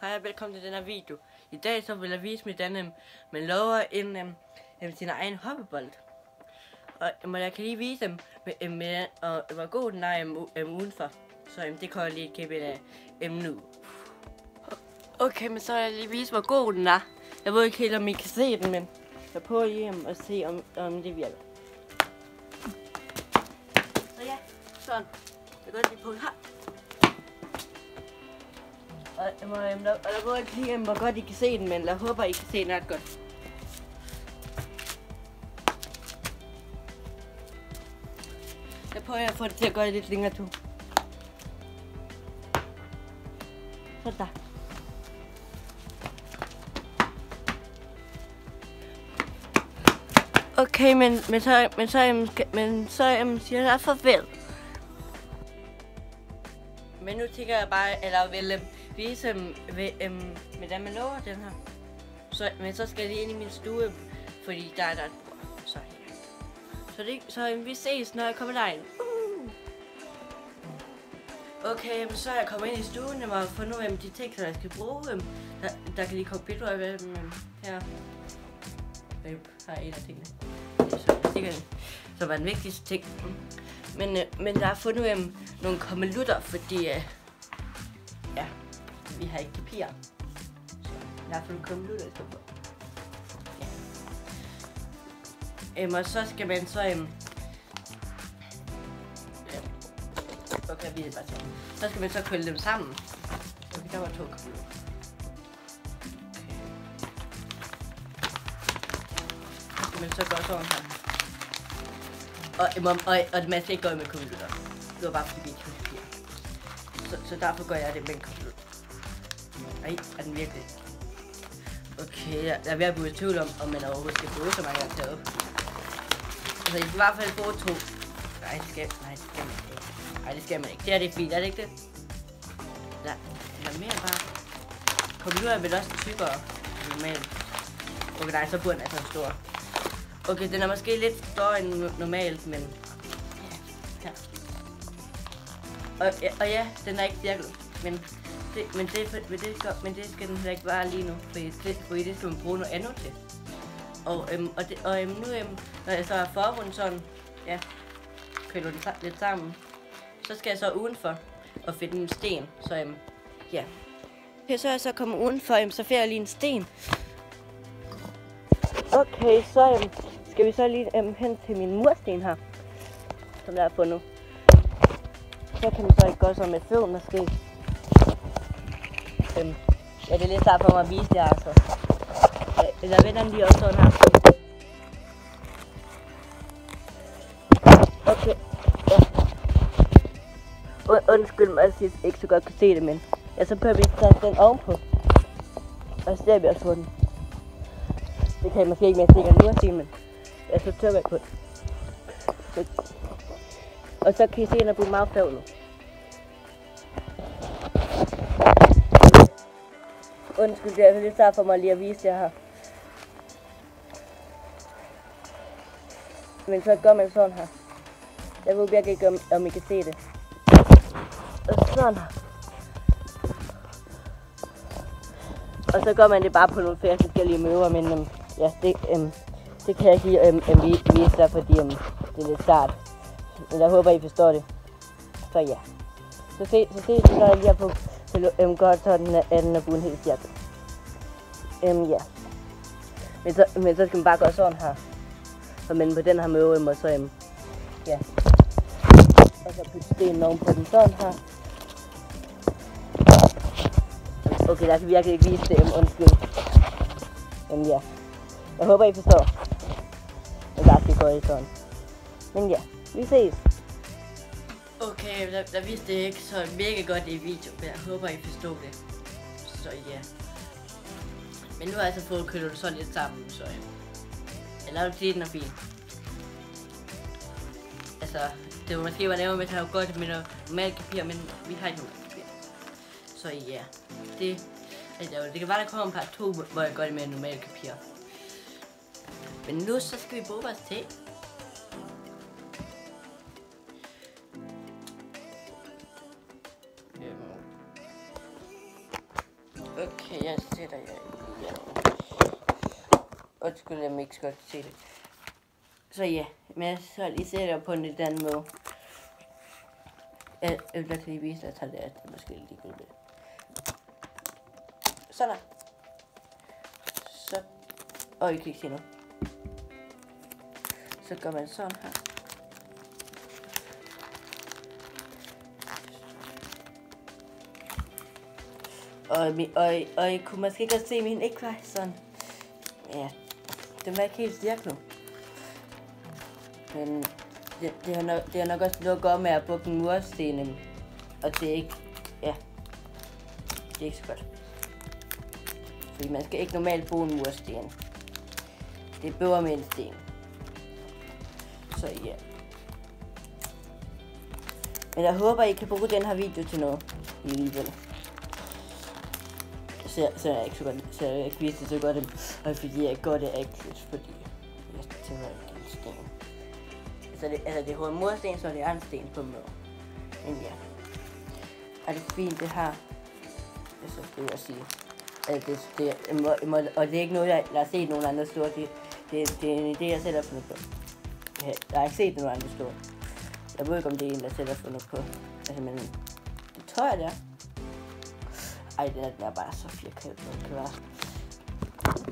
Hej og velkommen til denne video. I dag så vil jeg vise hvordan man laver sin egen hoppebold. Og jeg kan lige vise dem med hvor god den er udenfor. Så det kan jeg lige kæmpe nu. Okay, men så vil jeg lige vise hvor god den er. Jeg ved ikke helt om I kan se den, men jeg prøver lige at se om det virker. Så ja, sådan. Jeg går lige på her. Og jeg ved ikke lige hvor godt I kan se den, men jeg håber I kan se den ret godt. Jeg prøver at få det til at gøre det lidt længere to. Så der. Okay, men så siger jeg farvel. Men nu tænker jeg bare, eller vil vise hvordan man laver den her. Men så skal jeg lige ind i min stue, fordi der er et bord. Så vi ses, når jeg kommer derind. Okay, så er jeg kommet ind i stuen, og har fundet ud af de ting, som jeg skal bruge. Der kan lige komme billeder af dem her. Her er en af tingene. Så var den vigtigste ting. Men der er fundet nogle kommelutter, fordi ja, vi har ikke papir. Så der er fundet kommelutter i stedet for. Ja. Og så skal man så okay, vi er bare til. Så skal man så køle dem sammen. Okay, der var 2 kommelutter. Okay. Så skal man så gøre sådan her. Og man skal ikke gøre med kommelutter. Det var bare fordi vi ikke havde papir. Så derfor gør jeg det med en kommelut. Ej, er den virkelig? Okay, jeg er ved at blive i tvivl om man overhovedet skal bruge så mange gange til op. Altså, I hvert fald bruge 2. Nej, det skal man ikke. Nej, det skal man ikke. Det er det fint, er det ikke det? Der er mere bare. Kommelutter er vel også tykkere normalt. Okay, nej, så burde den altså stor. Okay, den er måske lidt større end normalt, men ja. Og ja, den er ikke cirkel, men det skal den heller ikke være lige nu, fordi det skal man bruge noget andet til. Og nu, når jeg så har forrundet sådan, ja, køler det lidt sammen, så skal jeg så udenfor og finde en sten, så ja. Okay, så er jeg så kommet udenfor, så finder jeg lige en sten. Okay, så skal vi så lige hen til min mursten her, som jeg har fundet. Så kan man så ikke gøre sådan med føden måske. Ja, det er lidt svært for mig at vise det altså. Jeg vender den lige også sådan her. Okay, ja. Undskyld mig, at jeg ikke så godt kan se det, men ja, så prøver vi at tage den ovenpå. Og så ser vi også på den. Det kan jeg måske ikke mere sikkert nu at sige, men jeg så tør på det. Og så kan I se, at den er blevet meget flad nu. Undskyld, det er lidt svært for mig lige at vise det her. Men så gør man sådan her. Jeg ved virkelig ikke, om I kan se det. Og sådan her. Og så gør man det bare på nogle flere forskellige møder, men ja, det kan jeg ikke lige vise dig, fordi det er lidt svært. Men jeg håber, I forstår det. Så ja. Så se, så jeg lige har på godt, så den er blevet helt cirkel. Ja. Men så skal man bare gøre sådan her. Men på den her møde, og så ja. Og så putte stenen oven på den sådan her. Okay, der kan virkelig ikke vise det, undskyld. Ja. Jeg håber, I forstår. Men der skal gå i sådan. Men ja, vi ses. Okay, der viste det ikke så mega godt i video, men jeg håber, I forstod det. Så ja. Men nu har jeg altså fået kølet det sådan lidt sammen, så jeg lader det den er fin. Altså, det var måske var nærmere med at have godt med noget normalt papir, men vi har ikke noget papir. Så ja, det kan være, der kommer en par 2, hvor jeg gør det med normalt papir. Men nu så skal vi bruge vores te. Okay, jeg sætter jer igen. Undskyld, jeg ikke skal se det. Så ja, men så lige sætter på en lidt anden måde. Jeg vil lige vise dig, at det er måske lige godt. Sådan. Så. Og I kan ikke se noget. Så gør man sådan her. Og I kunne måske godt se, at min ikke var sådan. Ja, den var ikke helt stærk nu. Men det har nok også noget at gøre med at bruge en mursten. Og det er ikke, ja, det er ikke så godt. Fordi man skal ikke normalt bruge en mursten. Det er bedre med en sten. Så ja. Men jeg håber, I kan bruge den her video til noget i alligevel. Så er jeg ikke så godt, så jeg ikke vidste så godt, og fordi jeg gør det ikke, fordi jeg tænker ikke en sten. Altså det er mursten, så er det en sten på mør. Men ja. Er det fint det her? Altså, det vil jeg sige. Altså, og det er ikke noget, jeg har set nogen andre stå. Det er en idé, jeg selv har fundet på. Jeg har ikke set nogen andre stå. Jeg ved ikke, om det er en, der selv har fundet på. Altså, men det tror jeg, det er. Ej, den er bare så firkantet, det kan være.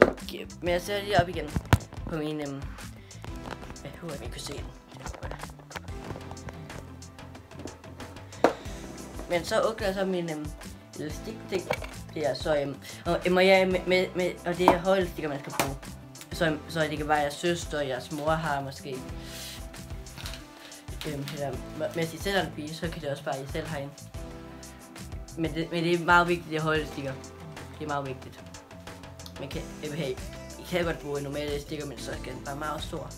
Okay, men jeg sætter lige op igen på min, jeg håber, at vi kan se den. Men så åbner jeg så min elastik-ting. Det er så, og det er højelastikker, man skal bruge. Så det kan være, at jeres søster og jeres mor har måske. Hvis I selv har en bil, så kan det også bare I selv herinde. Men det er meget vigtigt, det er højelastikker. Det er meget vigtigt. I kan godt bruge en normal elastikker, men så skal den bare meget stor.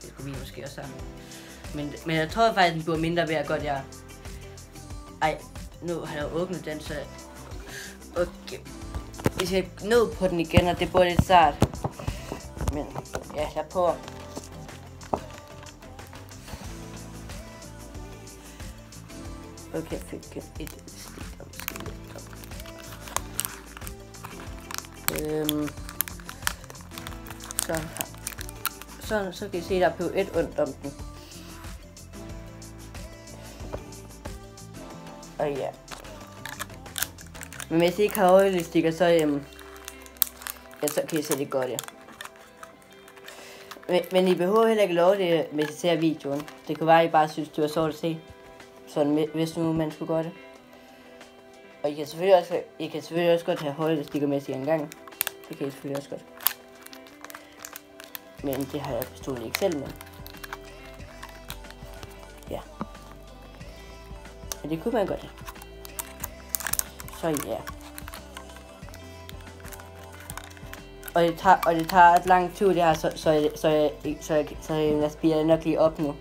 Det skulle vi måske også sammen. Men jeg tror faktisk, den bliver mindre ved at godt jeg. Ej, nu har jeg åbnet den, så. Okay. Jeg skal ned på den igen, og det bliver lidt sart. Men ja, jeg prøver. Okay, jeg fik et elastik. Så kan I se, der er på et ondt om den. Og ja. Men hvis I ikke har højelastikker, så så kan I se det godt, ja. Men I behøver heller ikke love det, hvis I ser videoen. Det kan være, at I bare synes, det var sjovt at se. Sådan, hvis nu man skulle gøre det. Og I kan selvfølgelig også godt have højelastikker med sig en gang. Det kan I selvfølgelig også godt. Men det har jeg personligt ikke selv med. Ja. Men det kunne man godt. Så ja. Og det tager et langt tid det her, så jeg spiger nok lige op nu.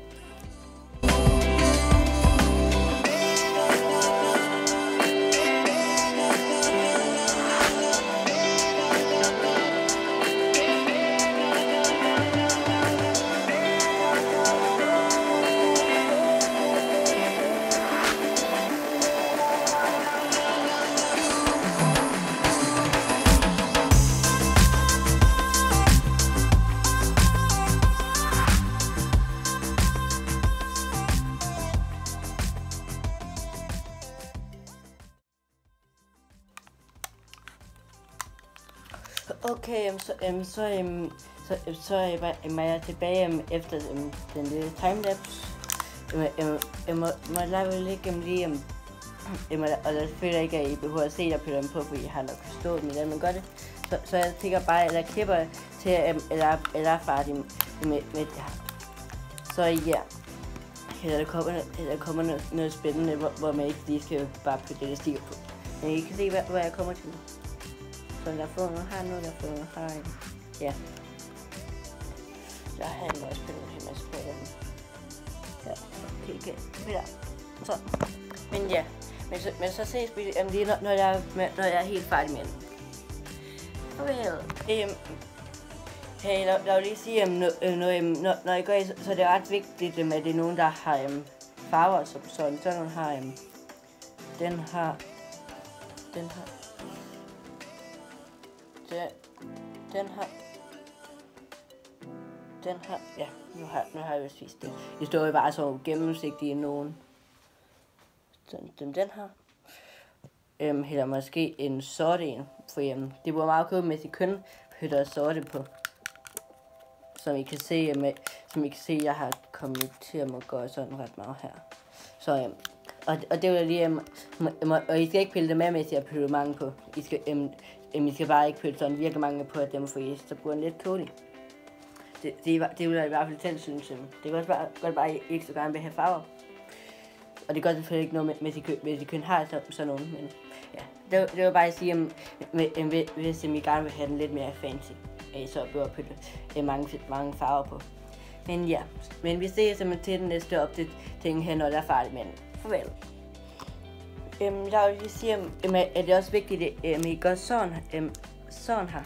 Okay, så er jeg tilbage efter den lille timelapse. Jeg må lave lidt lige og der føler jeg ikke, at I behøver at se der på dem på, fordi jeg har nok forstået dem, men gør det. Så jeg tænker bare, at jeg klipper til, eller færdig med det her. Så ja, der kommer noget spændende, hvor man ikke lige skal bare putte det stikker på. Men I kan se, hvor jeg kommer til. Så der får noget her nu, der får noget her. Ja. Jeg har en også på den her masse på den. Ja, okay. Så. Men ja. Men så ses vi lige, når jeg er helt færdig med den. Okay. Hey, lad mig lige sige, når I gør, så er det ret vigtigt, at det er nogen, der har farver, som sådan. Så nogen har den her. Den har, ja, nu har jeg jo spist det. Det står jo bare så gennemsigtigt i nogen. Den her. Eller måske en sort en, for det var meget købt med de kun hytter sorte på. Som I kan se, jeg har kommet til at må gøre sådan ret meget her. Så og det var lige, og I skal ikke pille det med, hvis jeg piller mange på. I skal bare ikke pille sådan virkelig mange på dem, for I så bruger en lidt coating. Det vil jeg i hvert fald selv synes. Det er godt bare, I ikke så gerne vil have farver. Og det gør selvfølgelig ikke noget med de kun har sådan nogen, men ja, det var bare at sige, hvis I gerne vil have den lidt mere fancy, så bør jeg putte mange farver på. Men ja, men vi ses simpelthen til den næste opdatering her, når der er færdigt, men farvel. Jeg vil lige sige, at det er også vigtigt, at I gør sådan her,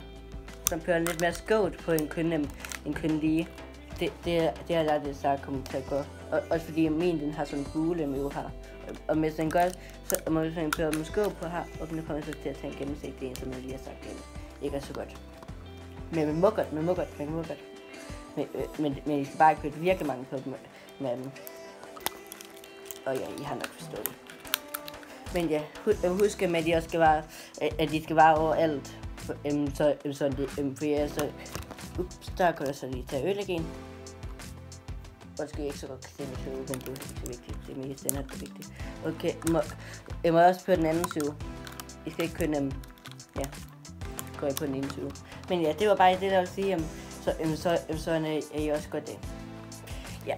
som kører lidt mere skåt på en kun lige. Det er der, det så kommer til at gå. Også fordi min den har sådan en gule med her. Og hvis den gør, så må vi sådan prøve med skål på her, og den kommer så til at tage en gennemsigtig en, som jeg lige har sagt, ikke er så godt. Men man må godt. Men I skal bare ikke købe virkelig mange på med dem. Og ja, I har nok forstået det. Men ja, husk at de også skal være, at de skal være overalt. For jeg så... Ups, der kan jeg så lige tage øl igen. Og skal jeg ikke så godt se mig men det er ikke så vigtigt. Det er mest den her, det er vigtigt. Okay, jeg må også på den anden side. I skal ikke kunne, ja, gå på den ene side. Men ja, det var bare det, der vil sige, så er I også godt det. Ja.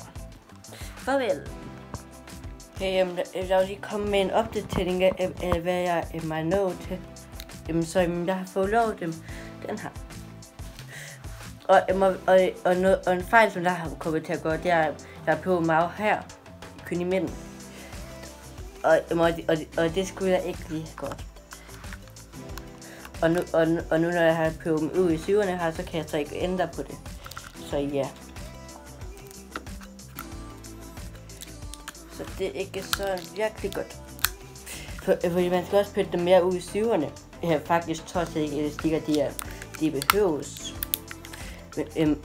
Farvel. Okay, jeg vil lige komme med en opdatering af hvad jeg er nået til. Så jeg har fået lov dem den her. Og en fejl, som der har kommet til at gå, det er, at der er på meget her, kun i midten. Og det skulle jeg ikke lige godt. Og nu når jeg har på dem ud i syverne her, så kan jeg så ikke ændre på det. Så ja. Så det er ikke så virkelig godt. Fordi man skal også pille dem mere ud i syverne. Jeg har faktisk trods ikke elastikker, de behøves.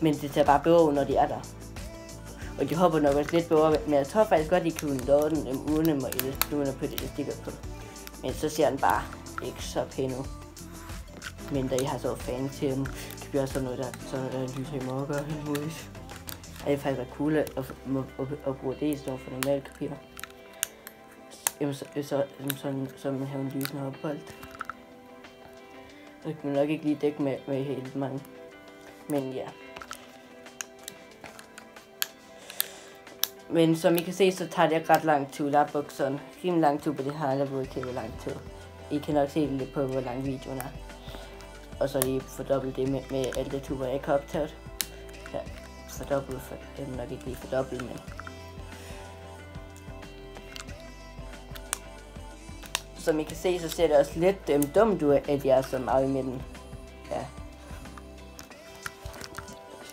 Men det tager bare bedre, når de er der. Og de hopper nok også lidt bedre, men jeg tror faktisk godt, de kan lave den uden at putte elastikker på. Men så ser den bare ikke så pæn ud. Men da I har så fan til dem, det bliver sådan noget, der lyser i morgen og helt muligt. Og det er faktisk ret cool at bruge det i stedet for normalt papir. Så man har en lysende ophold. Så kan man nok ikke lige dække med helt mange. Men ja. Men som I kan se, så tager det ret lang tid. Der er bukserne rimelig lang tid på det her, eller hvor ikke hvor lang tid. I kan nok se lidt på, hvor lang videoen er. Og så lige fordobbelt det med alle de tuber, jeg ikke har optaget. Ja, fordobbelt, jeg vil nok ikke lige fordobbelt, men... Som I kan se, så ser det også lidt dumt ud, at jeg er så meget i midten. Ja.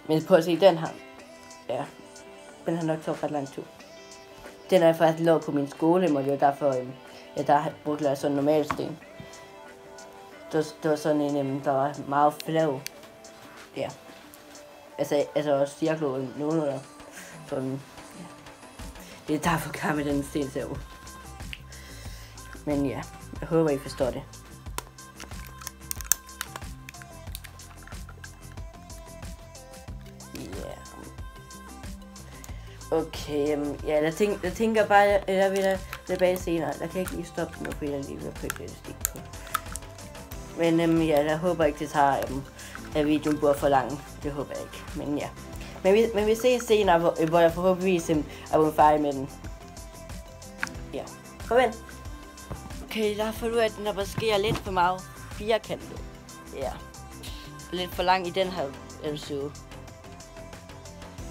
Men prøv at se den her. Ja. Den har nok taget ret lang tid. Den er faktisk lavet på min skole, og det var derfor, der brugte jeg sådan en normal sten. Det var sådan en, der var meget flav. Ja. Altså også cirkler nogle der. Sådan, ja. Det er derfor, jeg med den sten ser ud. Men ja, jeg håber, I forstår det. Okay, ja, jeg tænker bare, jeg vil tilbage senere. Jeg kan ikke lige stoppe nu, fordi jeg lige vil putte et stik på. Men ja, jeg håber ikke, det tager, at videoen bliver for lang. Det håber jeg ikke, men ja. Men vi ses senere, hvor jeg forhåbentligvis er færdig med den. Ja, farvel. Okay, der har fundet ud af, at den der måske er lidt for meget firkantet. Ja, lidt for lang i den her side.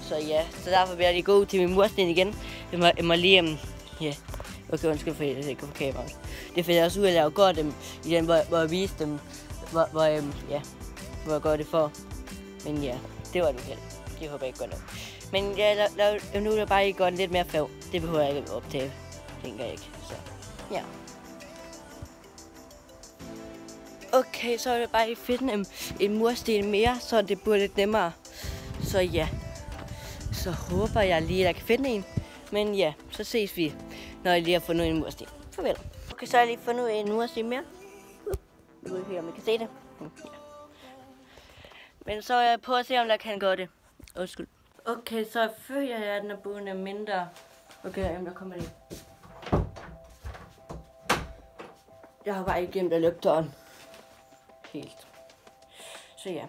Så ja, så derfor bliver jeg lige gå ud til min mursten igen. Jeg må lige, ja, okay, undskyld for det, ikke på kameraet. Det finder jeg også ud af at lave godt i den, hvor jeg viste dem, hvor jeg gør det for. Men ja, det var det helt. Det håber jeg ikke godt nok. Men ja, nu er det bare ikke godt lidt mere fag. Det behøver jeg ikke at optage, tænker jeg ikke. Så ja. Okay, så er det bare lige finde en mursten mere, så det bliver lidt nemmere. Så ja, så håber jeg lige, at jeg kan finde en. Men ja, så ses vi, når jeg lige har fundet en mursten. Farvel. Okay, så har jeg lige fundet en mursten mere. Jeg ved ikke, om I kan se det. Ja. Men så er jeg på at se, om jeg kan gøre det. Undskyld. Okay, så føler jeg, at den er bundet mindre. Okay, der kommer det. Jeg har bare ikke glemt at lukke døren. Helt. Så ja.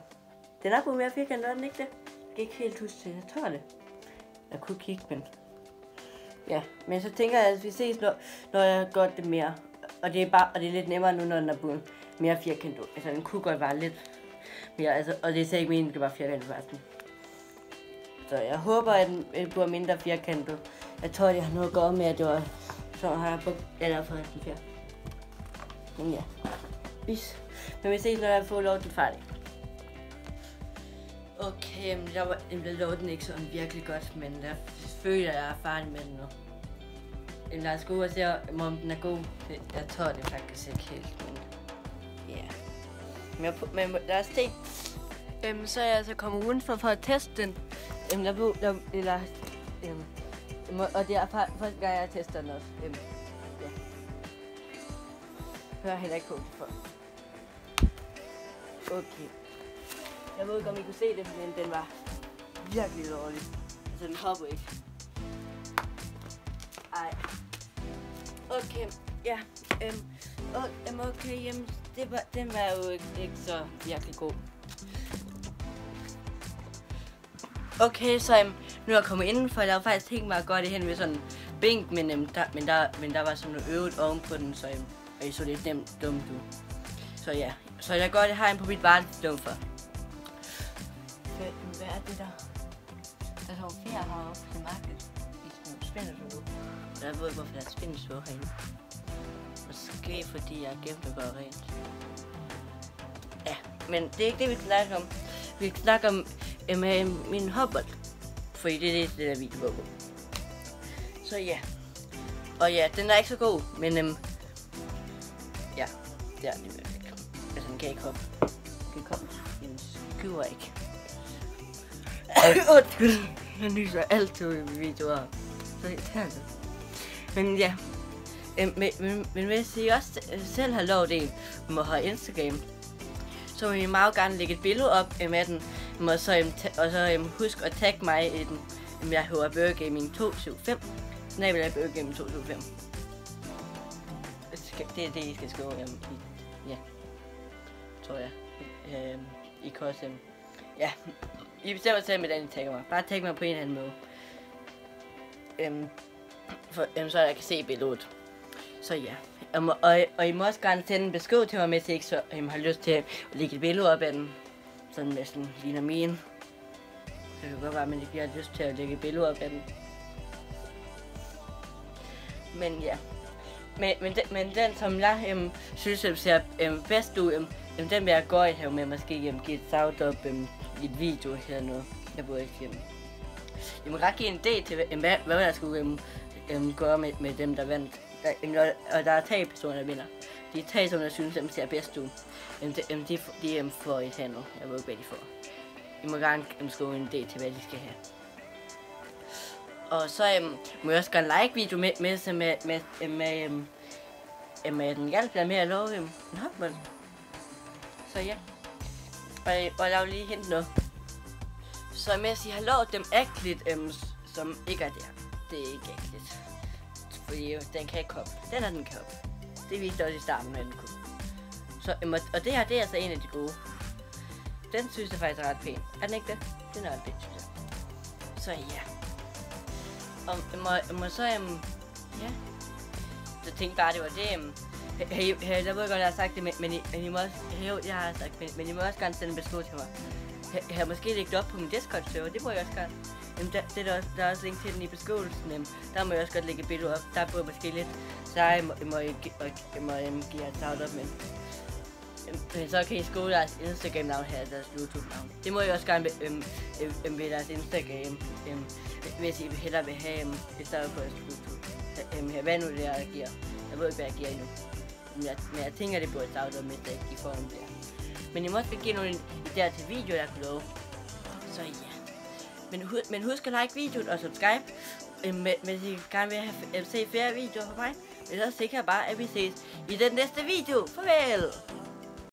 Den er på mere firkantet, den ikke det? Jeg kan ikke helt huske det. Jeg tror det. Jeg kunne kigge, men... Ja, men så tænker jeg, at vi ses, når jeg gør det mere. Og det er lidt nemmere nu, når den er bundet mere firkantet. Altså, den kunne godt være lidt mere, altså, og det er så ikke meningen, det var firkantet forresten. Så jeg håber, at den bliver mindre firkantet. Jeg tror, det har noget at gøre med, at det var... Så har jeg brugt... Ja, der er forresten fjer. Men ja. Men vi ses, når jeg får lov til færdig. Okay, jeg lå den ikke sådan virkelig godt, men jeg føler, at jeg er færdig med den nu. Lad os gå ud og se, om den er god. Jeg tror det faktisk ikke helt, men ja. Men lad os se. Så er jeg altså kommet udenfor for at teste den. Og det er første gang, jeg tester den også. Ja. Jeg har heller ikke på det før. Okay. Jeg ved ikke, om I kunne se det, men den var virkelig dårlig. Altså, den hopper ikke. Ej. Okay, ja. Okay, jamen, den var jo ikke så virkelig god. Okay, så nu er jeg kommet indenfor. Jeg har faktisk tænkt mig at gøre det hen ved sådan en bænk, men der var sådan noget øvet ovenpå den, så jeg så lidt dumt ud. Så ja, så jeg gør det herinde på mit værelse for. Hvad er det der? Der er sådan flere heroppe til markedet. I sådan en spændestuer. Jeg ved ikke, hvorfor der er et spændestuer herinde. Måske fordi jeg glemte at gøre rent. Ja, men det er ikke det, vi snakker om. Vi snakker om min håndbold. Fordi det er det der video på. Så ja. Og ja, den er ikke så god, men ja, det er det virkelig. Altså, den kan ikke hoppe. Den kan ikke hoppe. Den skyver ikke. Undskyld, jeg nyser altid i videoer. Så irriterende. Men ja. Men hvis I også selv har lovet en om at have Instagram, så vil I meget gerne lægge et billede op med den. Og så husk at tagge mig i den. Jeg hedder Burgergaming 275. Snabel af Burgergaming 275. Det er det, I skal skrive i. Ja. Tror jeg. I kan også... Ja. I bestemmer selv med den, I tagger mig. Bare tag mig på en eller anden måde. Så jeg kan se billedet. Så ja. Og I må også gerne sende en besked til mig, hvis I ikke så, har lyst til at lægge et billede op af den. Sådan næsten ligner min. Så det kan godt være, at man ikke har lyst til at lægge et billede op af den. Men ja. Men den, som jeg synes, ser bedst ud, den vil jeg gå i her med måske give et shout up i et video eller noget. Jeg ved ikke. Jeg må ret give en idé til, hvad jeg skulle gøre med dem, der vandt. Og der er 3 personer, der vinder. De 3, som jeg synes, de ser bedst ud. De får et andet. Jeg ved ikke, hvad de får. I må gerne skrive en idé til, hvad de skal have. Og så må jeg også gerne like video med den hjælp, der er med at love en håndbold. Så ja. Og jeg vil lige hente noget. Så mens I har lovet dem ægteligt, som ikke er der. Det er ikke ægteligt. Fordi den kan ikke hoppe. Den her, den kan hoppe. Det viste også i starten, at den kunne. Så, og det her, det er altså en af de gode. Den synes jeg faktisk er ret pæn. Er den ikke det? Den er ret pæn, synes jeg. Så ja. Og så, ja. Så tænkte bare, det var det, jeg ved godt, jeg har sagt det, men I må også, jeg har sagt, men I må også gerne sende en besked til mig. Jeg har måske lægget op på min Discord-server, det må jeg også gerne. Der er også link til den i beskrivelsen. Der må jeg også godt lægge et billede op. Der er måske lidt, så jeg må give et shout up, men så kan I skrive deres Instagram-navn her, deres YouTube-navn. Det må I også gerne ved deres Instagram, hvis I hellere vil have et større på deres YouTube. Hvad nu det er, jeg giver. Jeg ved ikke, hvad jeg giver endnu. Men jeg tænker, det burde starte med at i form der. Men I må også give nogle idéer til video, jeg kan love. Så ja. Men husk at like videoen og subscribe. Hvis I gerne vil have se flere videoer fra mig. Men så sikkert bare, at vi ses i den næste video. Farvel!